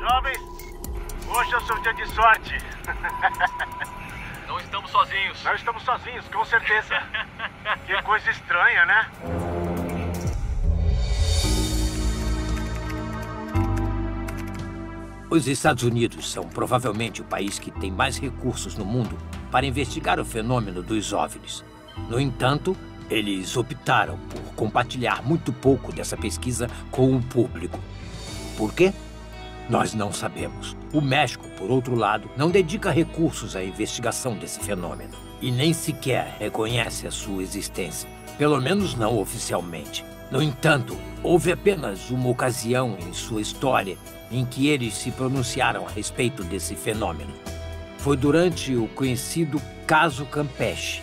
Jovens, hoje é o seu dia de sorte. Não estamos sozinhos. Não estamos sozinhos, com certeza. Que coisa estranha, né? Os Estados Unidos são provavelmente o país que tem mais recursos no mundo para investigar o fenômeno dos OVNIs. No entanto, eles optaram por compartilhar muito pouco dessa pesquisa com o público. Por quê? Nós não sabemos. O México, por outro lado, não dedica recursos à investigação desse fenômeno e nem sequer reconhece a sua existência, pelo menos não oficialmente. No entanto, houve apenas uma ocasião em sua história em que eles se pronunciaram a respeito desse fenômeno. Foi durante o conhecido Caso Campeche.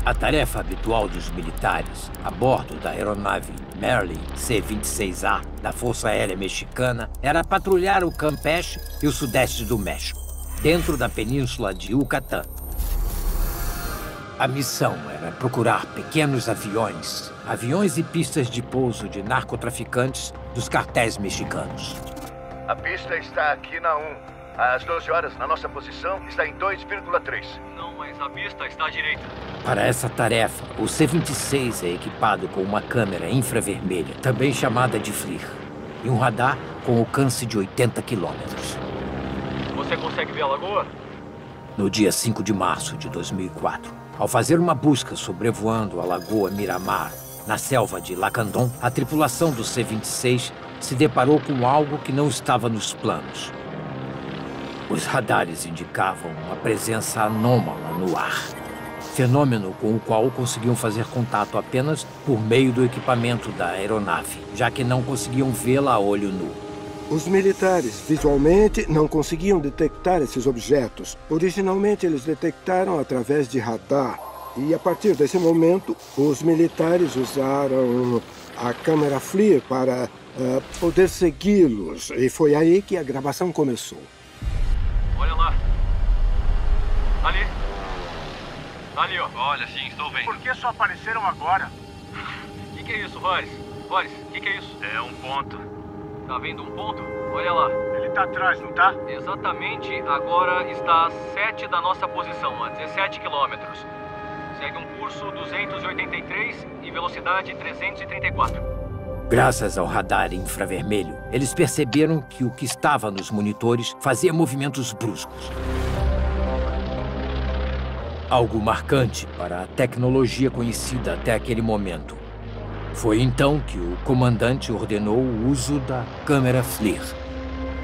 A tarefa habitual dos militares a bordo da aeronave Merlin C-26A da Força Aérea Mexicana era patrulhar o Campeche e o sudeste do México, dentro da península de Yucatán. A missão era procurar pequenos aviões e pistas de pouso de narcotraficantes dos cartéis mexicanos. A pista está aqui na 1. Às 12 horas, na nossa posição, está em 2,3. Não, mas a pista está à direita. Para essa tarefa, o C-26 é equipado com uma câmera infravermelha, também chamada de FLIR, e um radar com alcance de 80 quilômetros. Você consegue ver a lagoa? No dia 5 de março de 2004, ao fazer uma busca sobrevoando a Lagoa Miramar, na selva de Lacandon, a tripulação do C-26 se deparou com algo que não estava nos planos. Os radares indicavam uma presença anômala no ar, fenômeno com o qual conseguiam fazer contato apenas por meio do equipamento da aeronave, já que não conseguiam vê-la a olho nu. Os militares, visualmente, não conseguiam detectar esses objetos. Originalmente, eles detectaram através de radar. E, a partir desse momento, os militares usaram a câmera FLIR para poder segui-los. E foi aí que a gravação começou. Olha lá. Ali. Ali, ó. Olha, sim, estou vendo. Por que só apareceram agora? O que é isso, Horace? Horace, o que é isso? É um ponto. Tá vendo um ponto? Olha lá. Ele tá atrás, não tá? Exatamente, agora está a 7 da nossa posição, a 17 quilômetros. Segue um curso 283 e velocidade 334. Graças ao radar infravermelho, eles perceberam que o que estava nos monitores fazia movimentos bruscos. Algo marcante para a tecnologia conhecida até aquele momento. Foi então que o comandante ordenou o uso da câmera FLIR.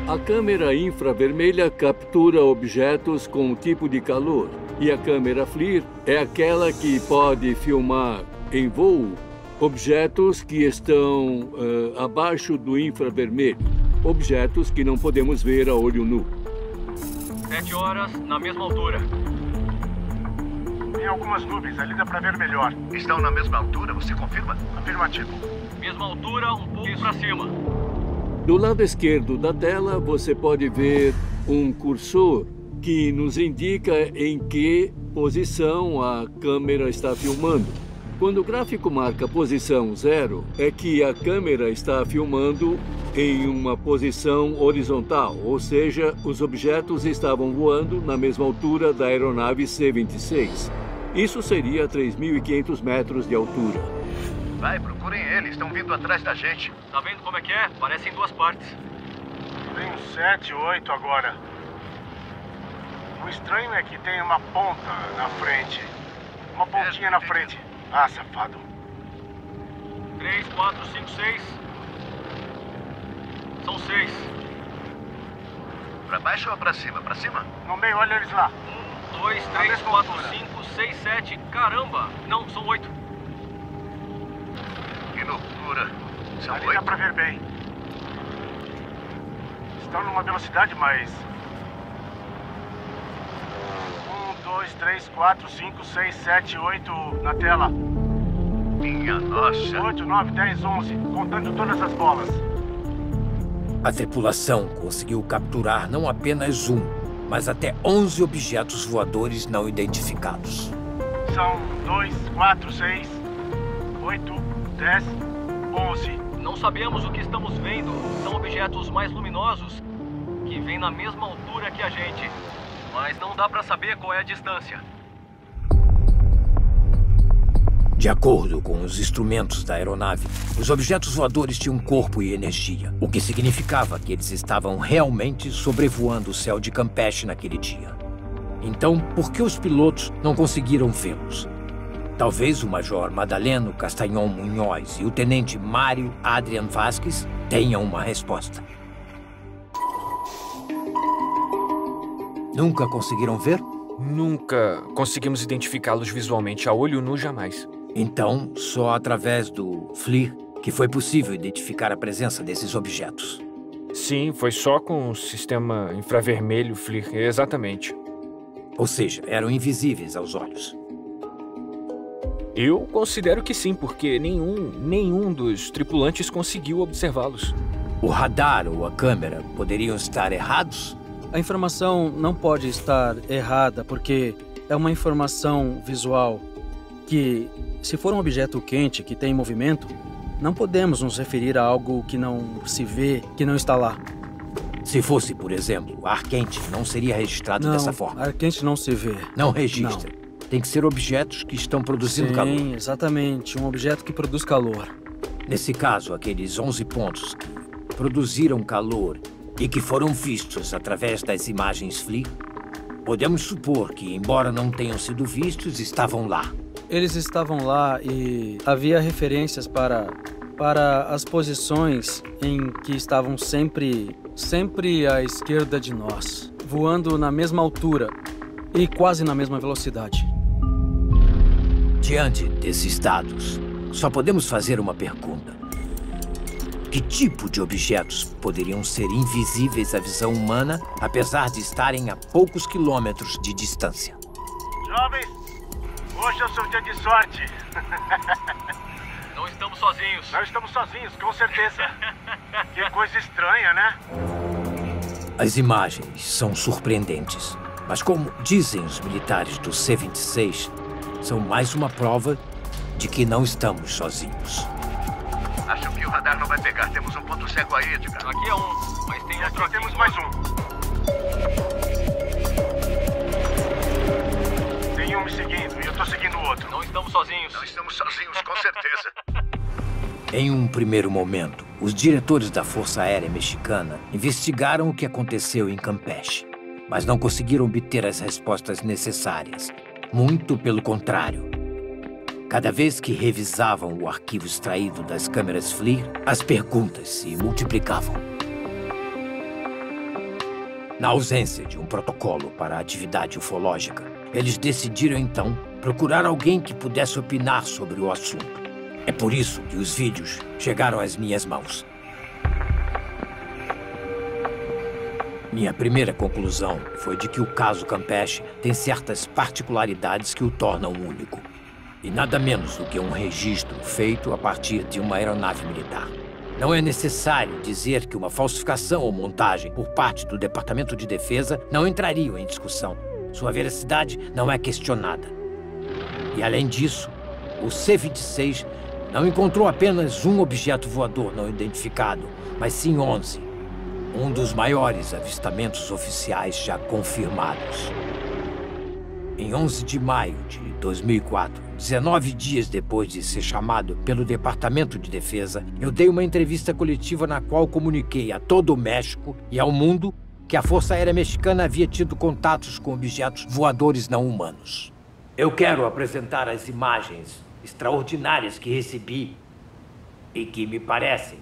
A câmera infravermelha captura objetos com um tipo de calor. E a câmera FLIR é aquela que pode filmar em voo objetos que estão abaixo do infravermelho. Objetos que não podemos ver a olho nu. 7 horas, na mesma altura. Tem algumas nuvens, ali dá pra ver melhor. Estão na mesma altura, você confirma? Afirmativo. Mesma altura, um pouco pra cima. Do lado esquerdo da tela, você pode ver um cursor que nos indica em que posição a câmera está filmando. Quando o gráfico marca posição 0, é que a câmera está filmando em uma posição horizontal, ou seja, os objetos estavam voando na mesma altura da aeronave C-26. Isso seria 3.500 metros de altura. Vai, procurem ele, estão vindo atrás da gente. Tá vendo como é que é? Parece em duas partes. Tem uns 7, 8 agora. O estranho é que tem uma ponta na frente. Uma pontinha na frente. Ah, safado. 3, 4, 5, 6. São 6. Pra baixo ou pra cima? Pra cima? No meio, olha eles lá. 1, 2, 3, 4, 5, 6, 7. Caramba! Não, são 8. Que loucura. São Ali 8? dá pra ver bem. Estão numa velocidade mais... 1, 2, 3, 4, 5, 6, 7, 8 na tela. Minha nossa. 8, 9, 10, 11. Contando todas as bolas. A tripulação conseguiu capturar não apenas um, mas até 11 objetos voadores não identificados. São 2, 4, 6, 8, 10, 11. Não sabemos o que estamos vendo. São objetos mais luminosos que vêm na mesma altura que a gente. Mas não dá pra saber qual é a distância. De acordo com os instrumentos da aeronave, os objetos voadores tinham corpo e energia, o que significava que eles estavam realmente sobrevoando o céu de Campeche naquele dia. Então, por que os pilotos não conseguiram vê-los? Talvez o Major Madaleno Castanhon Munhoz e o Tenente Mário Adrian Vasquez tenham uma resposta. Nunca conseguiram ver? Nunca conseguimos identificá-los visualmente, a olho nu jamais. Então, só através do FLIR que foi possível identificar a presença desses objetos. Sim, foi só com o sistema infravermelho FLIR, exatamente. Ou seja, eram invisíveis aos olhos. Eu considero que sim, porque nenhum dos tripulantes conseguiu observá-los. O radar ou a câmera poderiam estar errados? A informação não pode estar errada, porque é uma informação visual que, se for um objeto quente que tem movimento, não podemos nos referir a algo que não se vê, que não está lá. Se fosse, por exemplo, ar quente, não seria registrado dessa forma. Ar quente não se vê. Não registra. Não. Tem que ser objetos que estão produzindo calor. Sim, exatamente. Um objeto que produz calor. Nesse caso, aqueles 11 pontos que produziram calor e que foram vistos através das imagens FLIR, podemos supor que, embora não tenham sido vistos, estavam lá. Eles estavam lá e havia referências para as posições em que estavam sempre à esquerda de nós, voando na mesma altura e quase na mesma velocidade. Diante desses dados, só podemos fazer uma pergunta. Que tipo de objetos poderiam ser invisíveis à visão humana, apesar de estarem a poucos quilômetros de distância? Jovens, hoje é o seu dia de sorte. Não estamos sozinhos. Não estamos sozinhos, com certeza. Que coisa estranha, né? As imagens são surpreendentes, mas como dizem os militares do C-26, são mais uma prova de que não estamos sozinhos. Acho que o radar não vai pegar. Temos um ponto cego aí, Edgar. Aqui é um, mas tem outro aqui. Temos mais um. Tem um me seguindo e eu tô seguindo o outro. Não estamos sozinhos. Não estamos sozinhos, com certeza. Em um primeiro momento, os diretores da Força Aérea Mexicana investigaram o que aconteceu em Campeche, mas não conseguiram obter as respostas necessárias. Muito pelo contrário. Cada vez que revisavam o arquivo extraído das câmeras FLIR, as perguntas se multiplicavam. Na ausência de um protocolo para a atividade ufológica, eles decidiram então procurar alguém que pudesse opinar sobre o assunto. É por isso que os vídeos chegaram às minhas mãos. Minha primeira conclusão foi de que o caso Campeche tem certas particularidades que o tornam único. E nada menos do que um registro feito a partir de uma aeronave militar. Não é necessário dizer que uma falsificação ou montagem por parte do Departamento de Defesa não entrariam em discussão. Sua veracidade não é questionada. E além disso, o C-26 não encontrou apenas um objeto voador não identificado, mas sim 11. Um dos maiores avistamentos oficiais já confirmados. Em 11 de maio de 2004, 19 dias depois de ser chamado pelo Departamento de Defesa, eu dei uma entrevista coletiva na qual comuniquei a todo o México e ao mundo que a Força Aérea Mexicana havia tido contatos com objetos voadores não humanos. Eu quero apresentar as imagens extraordinárias que recebi e que me parecem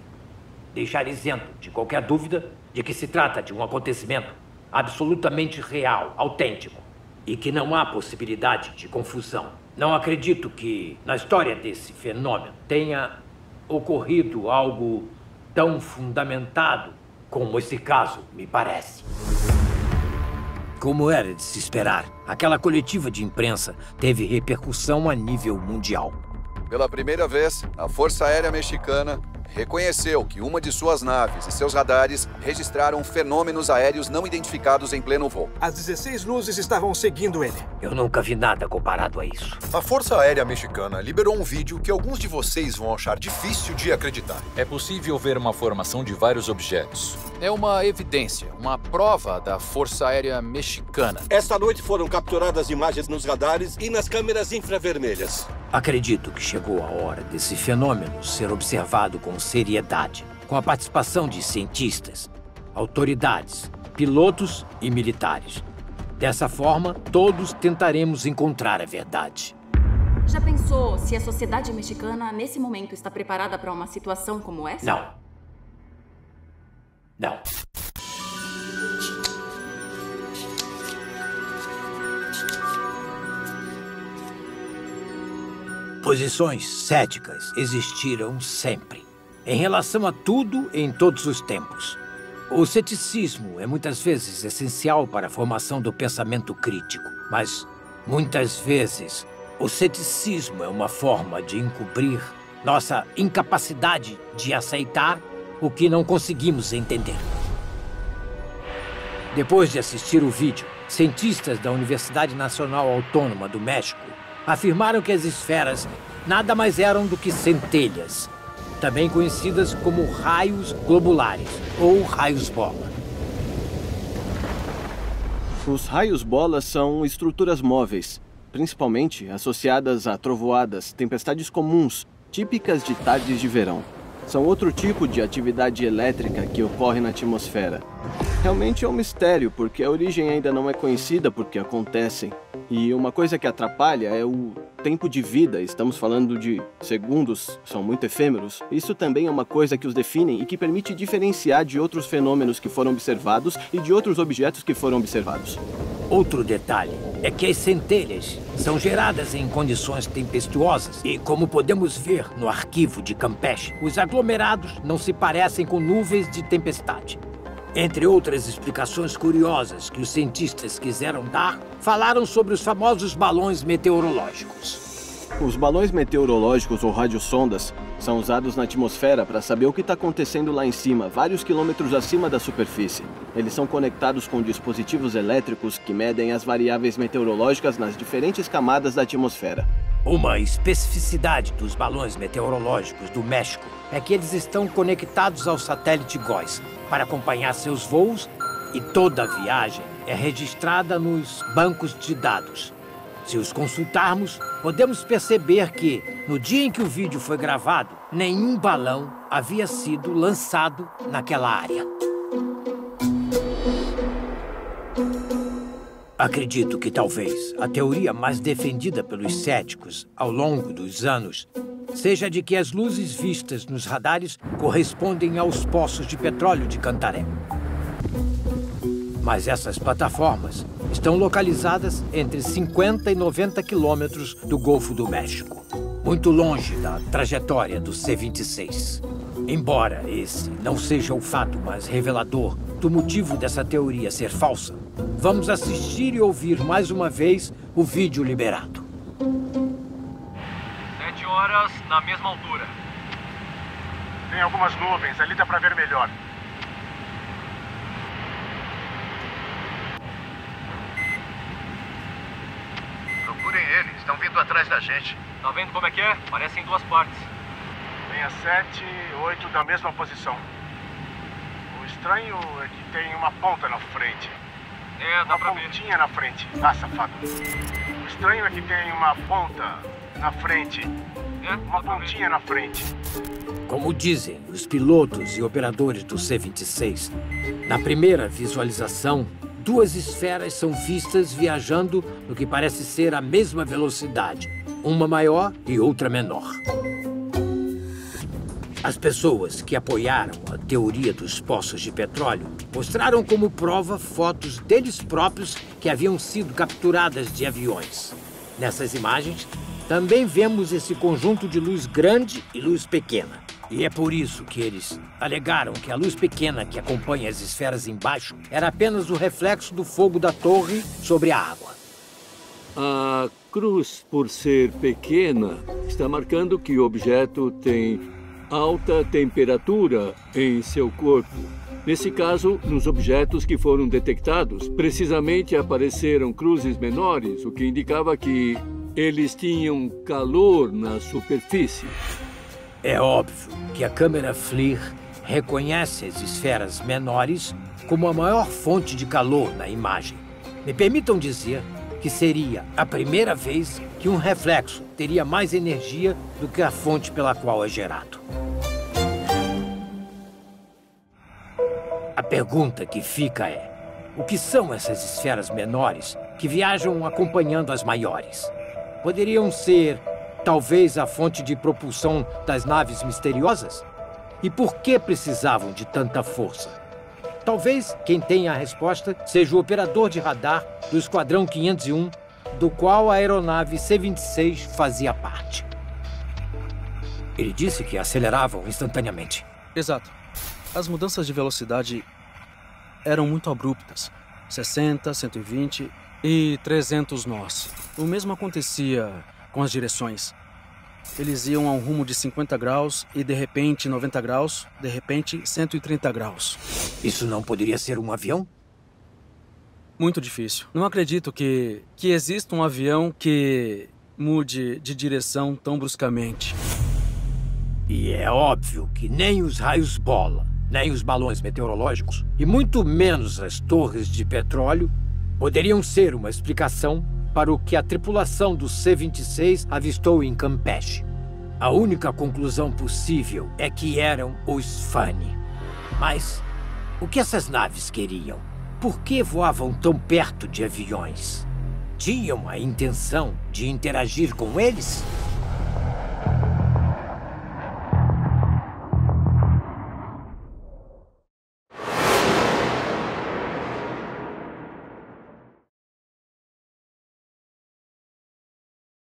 deixar isento de qualquer dúvida de que se trata de um acontecimento absolutamente real, autêntico, e que não há possibilidade de confusão. Não acredito que, na história desse fenômeno, tenha ocorrido algo tão fundamentado como esse caso me parece. Como era de se esperar, aquela coletiva de imprensa teve repercussão a nível mundial. Pela primeira vez, a Força Aérea Mexicana reconheceu que uma de suas naves e seus radares registraram fenômenos aéreos não identificados em pleno voo. As 16 luzes estavam seguindo ele. Eu nunca vi nada comparado a isso. A Força Aérea Mexicana liberou um vídeo que alguns de vocês vão achar difícil de acreditar. É possível ver uma formação de vários objetos. É uma evidência, uma prova da Força Aérea Mexicana. Esta noite foram capturadas imagens nos radares e nas câmeras infravermelhas. Acredito que chegou a hora desse fenômeno ser observado com seriedade, com a participação de cientistas, autoridades, pilotos e militares. Dessa forma, todos tentaremos encontrar a verdade. Já pensou se a sociedade mexicana, nesse momento, está preparada para uma situação como essa? Não. Não. Posições céticas existiram sempre, em relação a tudo em todos os tempos. O ceticismo é muitas vezes essencial para a formação do pensamento crítico, mas muitas vezes o ceticismo é uma forma de encobrir nossa incapacidade de aceitar o que não conseguimos entender. Depois de assistir o vídeo, cientistas da Universidade Nacional Autônoma do México afirmaram que as esferas nada mais eram do que centelhas, também conhecidas como raios globulares ou raios-bola. Os raios-bola são estruturas móveis, principalmente associadas a trovoadas, tempestades comuns, típicas de tardes de verão. São outro tipo de atividade elétrica que ocorre na atmosfera. Realmente é um mistério, porque a origem ainda não é conhecida porque acontecem. E uma coisa que atrapalha é o tempo de vida. Estamos falando de segundos, são muito efêmeros. Isso também é uma coisa que os define e que permite diferenciar de outros fenômenos que foram observados e de outros objetos que foram observados. Outro detalhe é que as centelhas são geradas em condições tempestuosas e, como podemos ver no arquivo de Campeche, os aglomerados não se parecem com nuvens de tempestade. Entre outras explicações curiosas que os cientistas quiseram dar, falaram sobre os famosos balões meteorológicos. Os balões meteorológicos ou radiosondas são usados na atmosfera para saber o que está acontecendo lá em cima, vários quilômetros acima da superfície. Eles são conectados com dispositivos elétricos que medem as variáveis meteorológicas nas diferentes camadas da atmosfera. Uma especificidade dos balões meteorológicos do México é que eles estão conectados ao satélite GOES para acompanhar seus voos e toda a viagem é registrada nos bancos de dados. Se os consultarmos, podemos perceber que, no dia em que o vídeo foi gravado, nenhum balão havia sido lançado naquela área. Acredito que talvez a teoria mais defendida pelos céticos ao longo dos anos seja de que as luzes vistas nos radares correspondem aos poços de petróleo de Cantaré. Mas essas plataformas estão localizadas entre 50 e 90 quilômetros do Golfo do México, muito longe da trajetória do C-26. Embora esse não seja o fato mais revelador do motivo dessa teoria ser falsa, vamos assistir e ouvir mais uma vez o vídeo liberado. 7 horas na mesma altura. Tem algumas nuvens, ali dá pra ver melhor. Procurem ele, estão vindo atrás da gente. Tá vendo como é que é? Parece em duas partes. Tem a 7 e 8 da mesma posição. O estranho é que tem uma ponta na frente. É, dá pra ver. Uma pontinha na frente. Ah, safado. O estranho é que tem uma ponta na frente. Uma pontinha na frente. Como dizem os pilotos e operadores do C-26, na primeira visualização, duas esferas são vistas viajando no que parece ser a mesma velocidade, uma maior e outra menor. As pessoas que apoiaram a teoria dos poços de petróleo mostraram como prova fotos deles próprios que haviam sido capturadas de aviões. Nessas imagens, também vemos esse conjunto de luz grande e luz pequena. E é por isso que eles alegaram que a luz pequena que acompanha as esferas embaixo era apenas o reflexo do fogo da torre sobre a água. A cruz, por ser pequena, está marcando que o objeto tem alta temperatura em seu corpo. Nesse caso, nos objetos que foram detectados, precisamente apareceram cruzes menores, o que indicava que eles tinham calor na superfície. É óbvio que a câmera FLIR reconhece as esferas menores como a maior fonte de calor na imagem. Me permitam dizer que seria a primeira vez que um reflexo teria mais energia do que a fonte pela qual é gerado. A pergunta que fica é: o que são essas esferas menores que viajam acompanhando as maiores? Poderiam ser, talvez, a fonte de propulsão das naves misteriosas? E por que precisavam de tanta força? Talvez quem tenha a resposta seja o operador de radar do Esquadrão 501, do qual a aeronave C-26 fazia parte. Ele disse que aceleravam instantaneamente. Exato. As mudanças de velocidade eram muito abruptas. 60, 120 e 300 nós. O mesmo acontecia com as direções. Eles iam a um rumo de 50 graus e, de repente, 90 graus, de repente, 130 graus. Isso não poderia ser um avião? Muito difícil. Não acredito que exista um avião que mude de direção tão bruscamente. E é óbvio que nem os raios-bola, nem os balões meteorológicos, e muito menos as torres de petróleo, poderiam ser uma explicação para o que a tripulação do C-26 avistou em Campeche. A única conclusão possível é que eram os Fani. Mas o que essas naves queriam? Por que voavam tão perto de aviões? Tinham a intenção de interagir com eles?